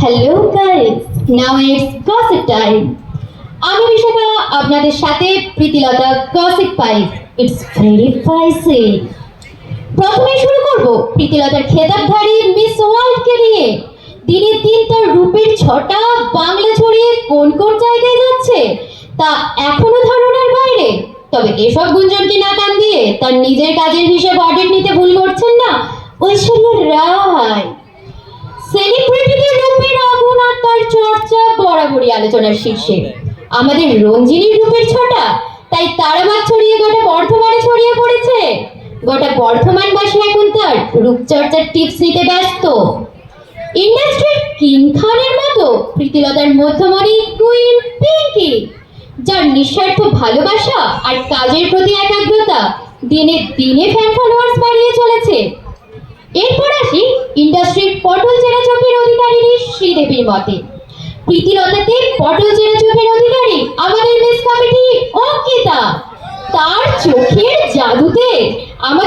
Hello guys, now it's gossip time. আমি বিশাখা, আপনাদের সাথে Pritilata gossip pipe. It's very spicy. প্রথমে শুরু করব প্রীতিলতার খেতাবধারী মিস ওয়ার্ল্ডকে নিয়ে। দিনের দিন তার রূপের ছটা বাংলা ছড়িয়ে কোন কোন জায়গায় যাচ্ছে তা এখনো ধারণার বাইরে। তবে এসব গুঞ্জনকে না কান দিয়ে তার নিজের কাজের হিসেব অডিট নিতে ভুল করছেন না ঐশ্বরিয়া রায়। সেলিব্রিটিদের রূপের আগুন আর তার চর্চা বরাবরই আলোচনার শীর্ষে। আমাদের রঞ্জিনীর রূপের ছটা তাই তারাবাগ ছড়িয়ে গোটা বর্ধমানে ছড়িয়ে পড়েছে। গোটা বর্ধমানবাসী এখন তার রূপচর্চার টিপস নিতে ব্যস্ত। ইন্ডাস্ট্রির কিং খানের মতো প্রীতিলতার মধ্যমণি কুইন পিঙ্কি, যার নিঃস্বার্থ ভালোবাসা আর কাজের প্রতি একাগ্রতা দিনে দিনে ফ্যান ফলোয়ার্স বাড়িয়ে চলেছে। এরপর আসি ইন্ডাস্ট্রির পটল চেনা চোখের অধিকারিণী শ্রীদেবীর মতে। প্রীতিলতাতে পটল চেনা চোখের অধিকারী আমাদের মিস কমিটি অঙ্কিতা। তার চোখের জাদুতে আমাদের